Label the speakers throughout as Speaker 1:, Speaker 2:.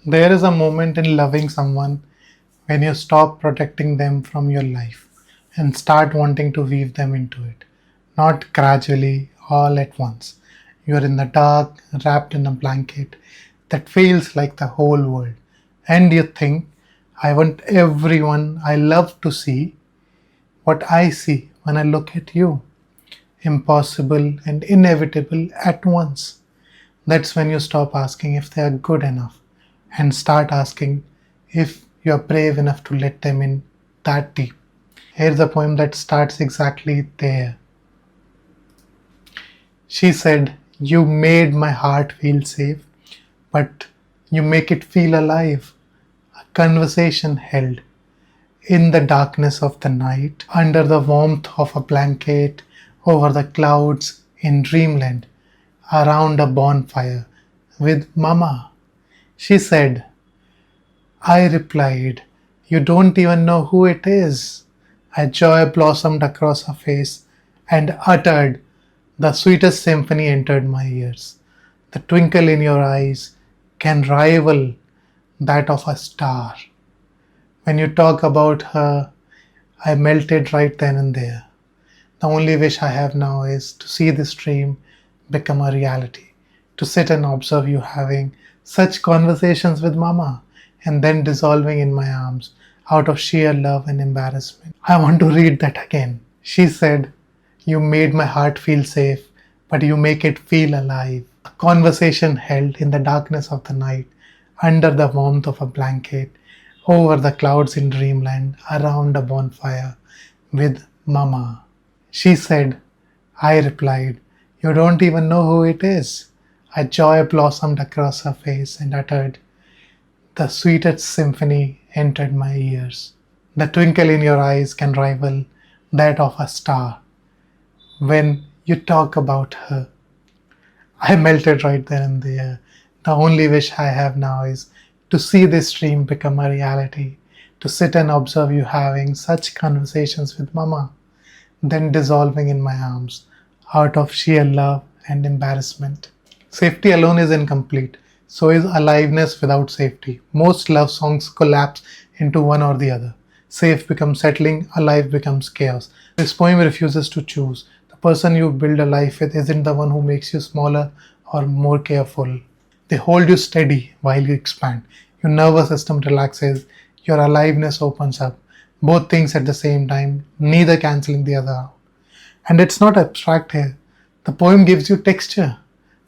Speaker 1: There is a moment in loving someone when you stop protecting them from your life and start wanting to weave them into it. Not gradually, all at once. You are in the dark, wrapped in a blanket that feels like the whole world. And you think, I want everyone I love to see what I see when I look at you. Impossible and inevitable at once. That's when you stop asking if they are good enough and start asking if you are brave enough to let them in that deep. Here's a poem that starts exactly there. She said, you made my heart feel safe, but you make it feel alive. A conversation held in the darkness of the night, under the warmth of a blanket, over the clouds in dreamland, around a bonfire with Mama. She said, I replied, you don't even know who it is. A joy blossomed across her face and uttered, the sweetest symphony entered my ears. The twinkle in your eyes can rival that of a star. When you talk about her, I melted right then and there. The only wish I have now is to see this dream become a reality, to sit and observe you having such conversations with Mama and then dissolving in my arms out of sheer love and embarrassment. I want to read that again. She said, you made my heart feel safe, but you make it feel alive. A conversation held in the darkness of the night, under the warmth of a blanket, over the clouds in dreamland, around a bonfire, with Mama. She said, I replied, you don't even know who it is. A joy blossomed across her face and uttered, the sweetest symphony entered my ears. The twinkle in your eyes can rival that of a star. When you talk about her, I melted right then and there. The only wish I have now is to see this dream become a reality, to sit and observe you having such conversations with Mama, then dissolving in my arms out of sheer love and embarrassment. Safety alone is incomplete, so is aliveness without safety. Most love songs collapse into one or the other. Safe becomes settling, alive becomes chaos. This poem refuses to choose. The person you build a life with isn't the one who makes you smaller or more careful. They hold you steady while you expand. Your nervous system relaxes, your aliveness opens up. Both things at the same time, neither cancelling the other out. And it's not abstract here. The poem gives you texture.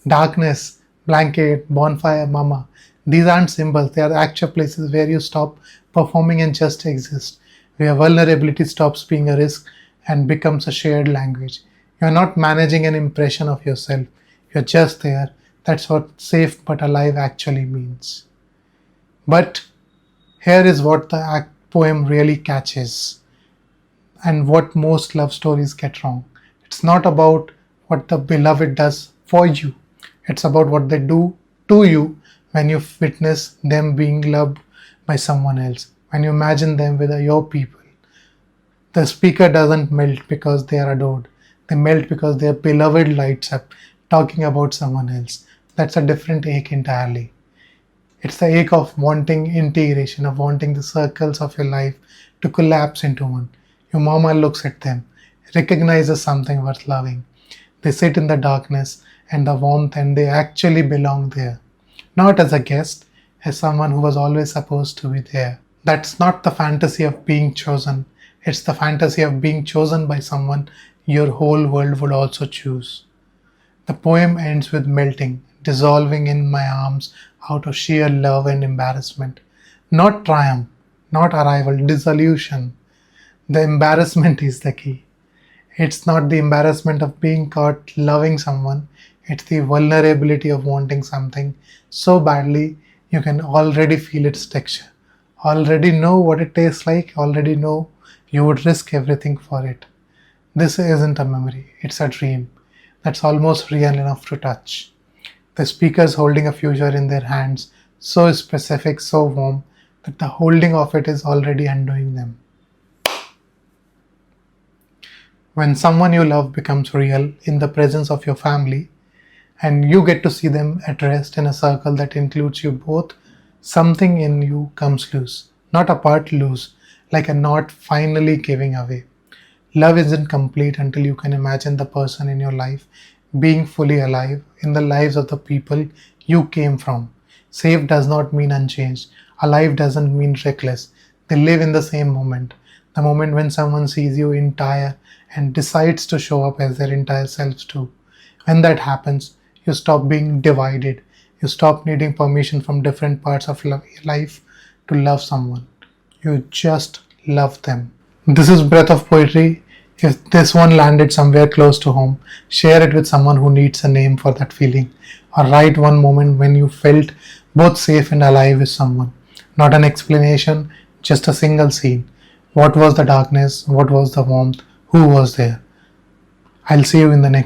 Speaker 1: Darkness, blanket, bonfire, Mama. These aren't symbols, they are actual places where you stop performing and just exist, where vulnerability stops being a risk and becomes a shared language. You're not managing an impression of yourself, you're just there. That's what safe but alive actually means. But here is what the poem really catches, and what most love stories get wrong. It's not about what the beloved does for you, it's about what they do to you when you witness them being loved by someone else, when you imagine them with your people. The speaker doesn't melt because they are adored, they melt because their beloved lights up talking about someone else. That's a different ache entirely. It's the ache of wanting integration, of wanting the circles of your life to collapse into one. Your Mama looks at them, recognizes something worth loving. They sit in the darkness and the warmth and they actually belong there. Not as a guest, as someone who was always supposed to be there. That's not the fantasy of being chosen. It's the fantasy of being chosen by someone your whole world would also choose. The poem ends with melting, dissolving in my arms out of sheer love and embarrassment. Not triumph, not arrival, dissolution. The embarrassment is the key. It's not the embarrassment of being caught loving someone, it's the vulnerability of wanting something so badly you can already feel its texture, already know what it tastes like, already know you would risk everything for it. This isn't a memory, it's a dream that's almost real enough to touch. The speakers holding a future in their hands, so specific, so warm, that the holding of it is already undoing them. When someone you love becomes real in the presence of your family, and you get to see them at rest in a circle that includes you both, something in you comes loose, not apart loose, like a knot finally giving away. Love isn't complete until you can imagine the person in your life being fully alive in the lives of the people you came from. Safe does not mean unchanged. Alive doesn't mean reckless. They live in the same moment. The moment when someone sees you entire and decides to show up as their entire selves too. When that happens, you stop being divided. You stop needing permission from different parts of life to love someone. You just love them. This is Breath of Poetry. If this one landed somewhere close to home, share it with someone who needs a name for that feeling. Or write one moment when you felt both safe and alive with someone. Not an explanation, just a single scene. What was the darkness? What was the warmth? Who was there? I'll see you in the next